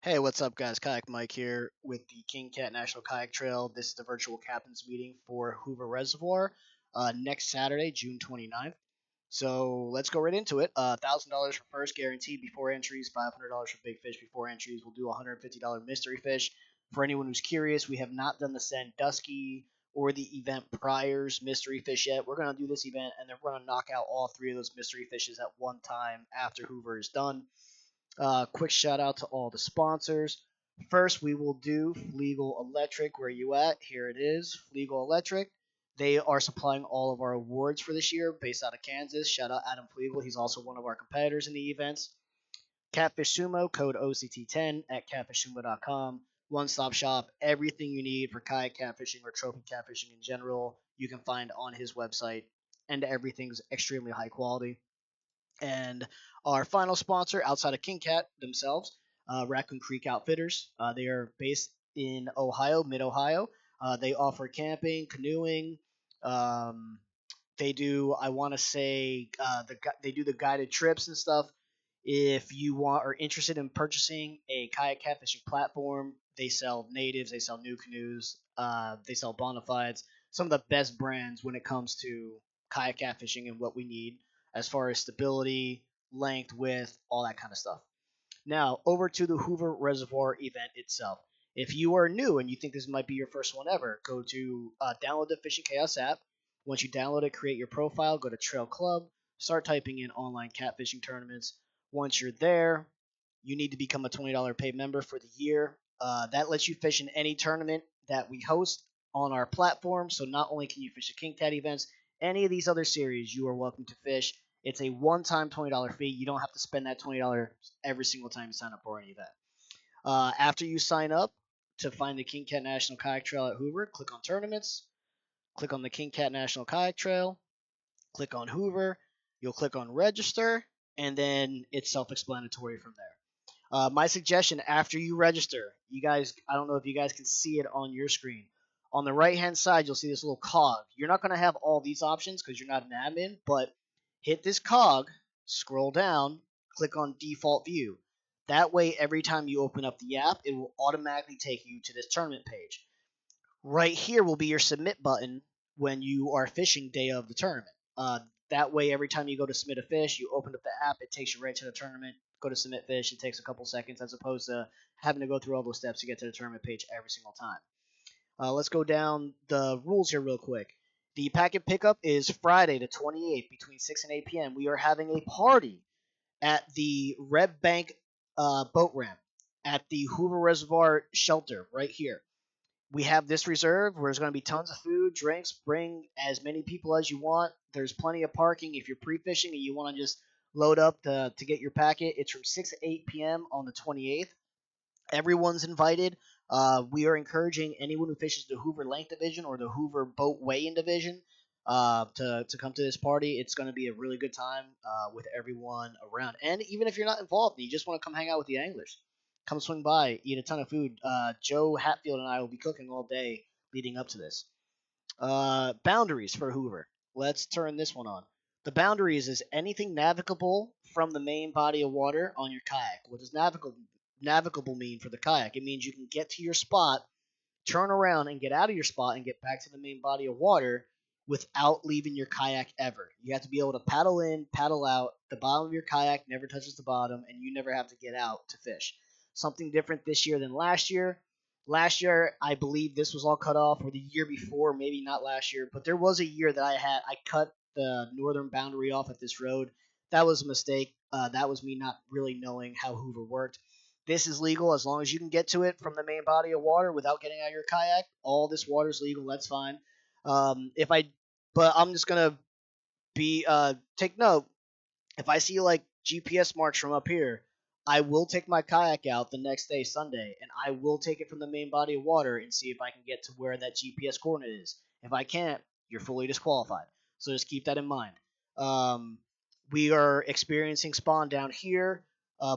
Hey, what's up, guys? Kayak Mike here with the King Cat National Kayak Trail. This is the virtual captain's meeting for Hoover Reservoir next Saturday, June 29th. So let's go right into it. $1,000 for first guaranteed before entries, $500 for big fish before entries. We'll do a $150 mystery fish. For anyone who's curious, we have not done the Sandusky or the event priors mystery fish yet. We're going to do this event, and then we're going to knock out all three of those mystery fishes at one time after Hoover is done. Quick shout out to all the sponsors. First, we will do Fleagle Electric. Where you at? Here it is, Fleagle Electric. They are supplying all of our awards for this year, based out of Kansas. Shout out Adam Fleagle. He's also one of our competitors in the events. Catfish Sumo, code OCT10 at catfishsumo.com. One stop shop. Everything you need for kayak catfishing or trophy catfishing in general, you can find on his website, and everything's extremely high quality. And our final sponsor, outside of King Cat themselves, Raccoon Creek Outfitters. They are based in Ohio, Mid Ohio. They offer camping, canoeing. Um, they do, I want to say, they do the guided trips and stuff. If you are interested in purchasing a kayak catfishing platform, they sell natives, they sell new canoes, they sell bona fides. Some of the best brands when it comes to kayak catfishing and what we need as far as stability, length, width, all that kind of stuff. Now, over to the Hoover Reservoir event itself. If you are new and you think this might be your first one ever, go to download the Fishing Chaos app. Once you download it, create your profile, go to Trail Club, start typing in online catfishing tournaments. Once you're there, you need to become a $20 paid member for the year. That lets you fish in any tournament that we host on our platform. So not only can you fish the King Cat events, any of these other series, you are welcome to fish. It's a one-time $20 fee. You don't have to spend that $20 every single time you sign up for any of that. After you sign up to find the King Cat National Kayak Trail at Hoover, click on tournaments, click on the King Cat National Kayak Trail, click on Hoover, you'll click on register, and then it's self-explanatory from there. My suggestion after you register, you guys, I don't know if you guys can see it on your screen. On the right hand side, you'll see this little cog. You're not going to have all these options because you're not an admin, but hit this cog, scroll down, click on default view. That way, every time you open up the app, it will automatically take you to this tournament page. Right here will be your submit button when you are fishing day of the tournament. That way, every time you go to submit a fish, you open up the app, it takes you right to the tournament. Go to submit fish, it takes a couple seconds as opposed to having to go through all those steps to get to the tournament page every single time. Let's go down the rules here real quick. The packet pickup is Friday the 28th between 6 and 8 p.m. We are having a party at the Red Bank boat ramp at the Hoover Reservoir shelter right here. We have this reserved where there's going to be tons of food, drinks. Bring as many people as you want. There's plenty of parking if you're pre-fishing and you want to just load up to get your packet. It's from 6 to 8 p.m. on the 28th. Everyone's invited. We are encouraging anyone who fishes the Hoover Length Division or the Hoover Boat Weigh-In Division to come to this party. It's going to be a really good time with everyone around. And even if you're not involved and you just want to come hang out with the anglers, come swing by, eat a ton of food. Joe Hatfield and I will be cooking all day leading up to this. Boundaries for Hoover. Let's turn this one on. The boundaries is anything navigable from the main body of water on your kayak. What does navigable mean for the kayak? It means you can get to your spot, turn around, and get out of your spot and get back to the main body of water without leaving your kayak ever. You have to be able to paddle in, paddle out. The bottom of your kayak never touches the bottom, and you never have to get out to fish. Something different this year than last year. Last year, I believe this was all cut off, or the year before, maybe not last year, but there was a year that I cut the northern boundary off at this road. That was a mistake. That was me not really knowing how Hoover worked. This is legal as long as you can get to it from the main body of water without getting out of your kayak. All this water is legal. That's fine. If I, but I'm just gonna be take note. If I see like GPS marks from up here, I will take my kayak out the next day, Sunday, and I will take it from the main body of water and see if I can get to where that GPS coordinate is. If I can't, you're fully disqualified. So just keep that in mind. Um, we are experiencing spawn down here.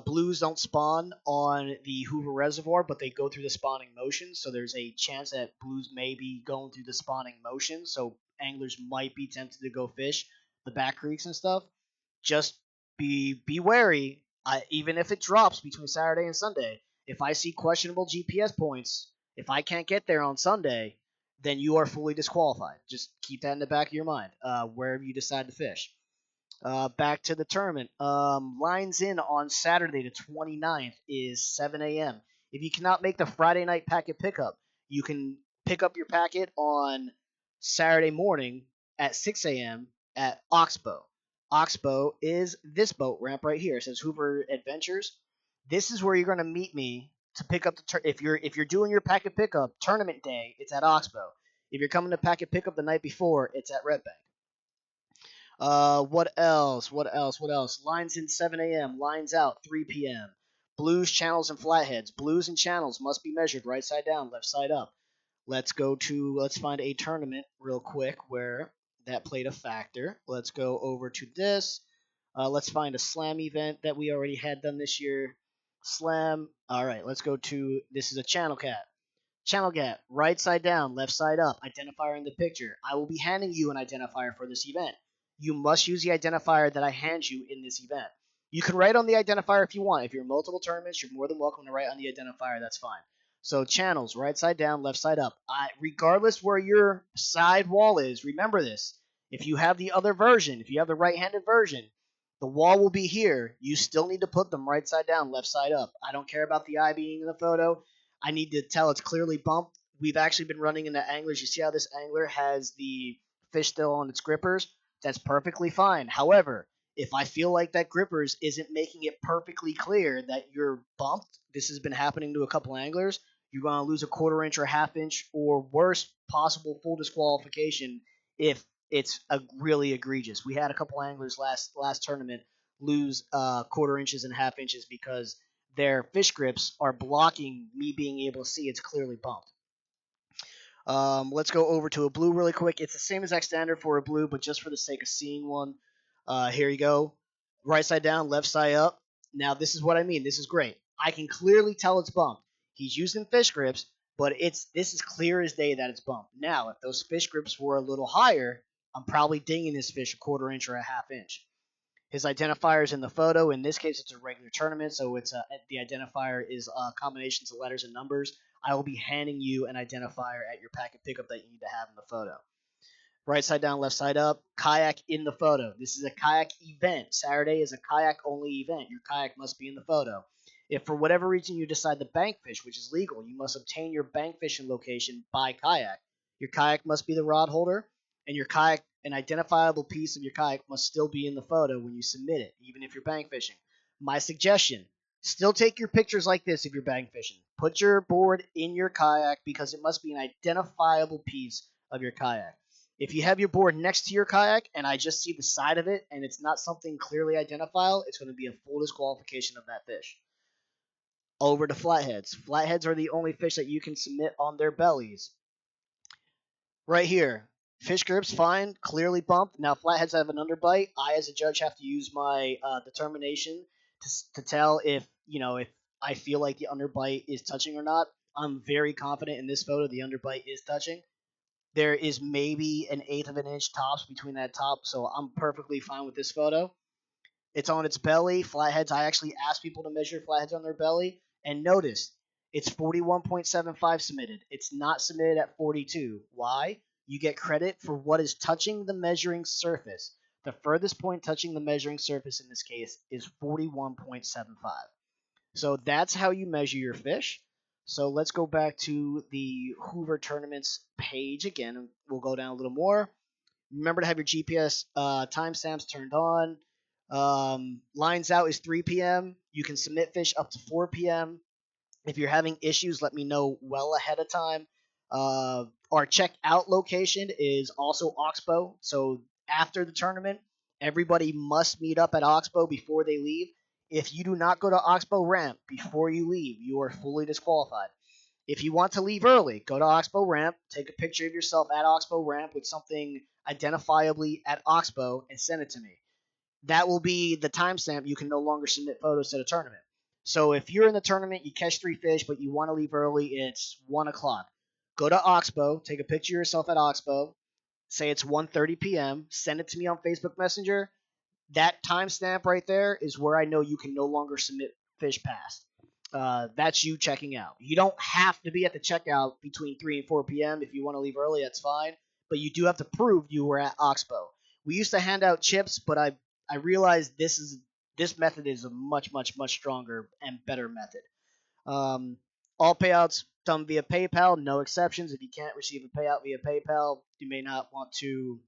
Blues don't spawn on the Hoover Reservoir, but they go through the spawning motion. So there's a chance that blues may be going through the spawning motion. So anglers might be tempted to go fish the back creeks and stuff. Just be wary. Even if it drops between Saturday and Sunday, If I see questionable GPS points, if I can't get there on Sunday, then you are fully disqualified. Just keep that in the back of your mind wherever you decide to fish. Back to the tournament. Lines in on Saturday the 29th is 7 a.m. If you cannot make the Friday night packet pickup, you can pick up your packet on Saturday morning at 6 a.m. at Oxbow. Oxbow is this boat ramp right here. It says Hoover Adventures. This is where you're going to meet me to pick up the if you're doing your packet pickup tournament day, it's at Oxbow. If you're coming to packet pickup the night before, it's at Red Bank. What else? What else? What else? Lines in 7 a.m. Lines out 3 p.m. Blues, channels, and flatheads. Blues and channels must be measured right side down, left side up. Let's find a tournament real quick where that played a factor. Let's go over to this. Let's find a slam event that we already had done this year. Slam. All right, let's go to, this is a channel cat. Channel cat, right side down, left side up, identifier in the picture. I will be handing you an identifier for this event. You must use the identifier that I hand you in this event. You can write on the identifier if you want. If you're in multiple tournaments, you're more than welcome to write on the identifier. That's fine. So channels, right side down, left side up. Regardless where your side wall is, remember this. If you have the other version, if you have the right-handed version, the wall will be here. You still need to put them right side down, left side up. I don't care about the eye being in the photo. I need to tell it's clearly bumped. We've actually been running into anglers. You see how this angler has the fish still on its grippers? That's perfectly fine. However, if I feel like that grippers isn't making it perfectly clear that you're bumped, this has been happening to a couple anglers, you're going to lose a quarter inch or a half inch or worse possible full disqualification if it's really egregious. We had a couple anglers last tournament lose quarter inches and half inches because their fish grips are blocking me being able to see it's clearly bumped. Let's go over to a blue really quick. It's the same exact standard for a blue, but just for the sake of seeing one, here you go. Right side down, left side up. Now this is what I mean. This is great. I can clearly tell it's bumped. He's using fish grips, but this is clear as day that it's bumped. Now, if those fish grips were a little higher, I'm probably dinging this fish a quarter inch or a half inch. His identifier is in the photo. In this case, it's a regular tournament, so the identifier is combinations of letters and numbers. I will be handing you an identifier at your packet pickup that you need to have in the photo. Right side down, left side up. Kayak in the photo. This is a kayak event. Saturday is a kayak only event. Your kayak must be in the photo. If for whatever reason you decide to bank fish, which is legal, you must obtain your bank fishing location by kayak. Your kayak must be the rod holder, and your kayak, an identifiable piece of your kayak must still be in the photo when you submit it, even if you're bank fishing. My suggestion, still take your pictures like this if you're bank fishing. Put your board in your kayak because it must be an identifiable piece of your kayak. If you have your board next to your kayak and I just see the side of it and it's not something clearly identifiable, it's going to be a full disqualification of that fish. Over to flatheads. Flatheads are the only fish that you can submit on their bellies. Right here. Fish grips, fine, clearly bumped. Now flatheads have an underbite. I, as a judge, have to use my determination to tell if I feel like the underbite is touching or not. I'm very confident in this photo the underbite is touching. There is maybe an eighth of an inch tops between that top, so I'm perfectly fine with this photo. It's on its belly. Flatheads, I actually asked people to measure flatheads on their belly, and notice it's 41.75 submitted. It's not submitted at 42. Why? You get credit for what is touching the measuring surface. The furthest point touching the measuring surface in this case is 41.75. So that's how you measure your fish. So let's go back to the Hoover tournaments page again, and we'll go down a little more. Remember to have your GPS timestamps turned on. Lines out is 3 p.m. You can submit fish up to 4 p.m. If you're having issues, let me know well ahead of time. Our checkout location is also Oxbow. So after the tournament, everybody must meet up at Oxbow before they leave. If you do not go to Oxbow Ramp before you leave, you are fully disqualified. If you want to leave early, go to Oxbow Ramp, take a picture of yourself at Oxbow Ramp with something identifiably at Oxbow, and send it to me. That will be the timestamp you can no longer submit photos to the tournament. So if you're in the tournament, you catch 3 fish, but you want to leave early, it's 1 o'clock. Go to Oxbow, take a picture of yourself at Oxbow, say it's 1:30 p.m., send it to me on Facebook Messenger. That timestamp right there is where I know you can no longer submit fish past. that's you checking out. You don't have to be at the checkout between 3 and 4 p.m. If you want to leave early, that's fine. But you do have to prove you were at Oxbow. We used to hand out chips, but I realized this method is a much stronger and better method. Um, all payouts done via PayPal, no exceptions. If you can't receive a payout via PayPal, you may not want to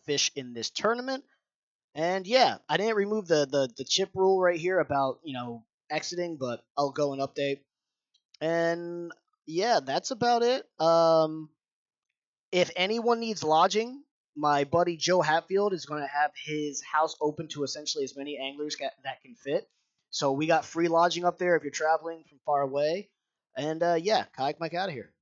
fish in this tournament. And yeah, I didn't remove the chip rule right here about exiting, but I'll go and update. And yeah, that's about it. If anyone needs lodging, my buddy Joe Hatfield is going to have his house open to essentially as many anglers that can fit. So we got free lodging up there if you're traveling from far away. And yeah, Kayak Mike out of here.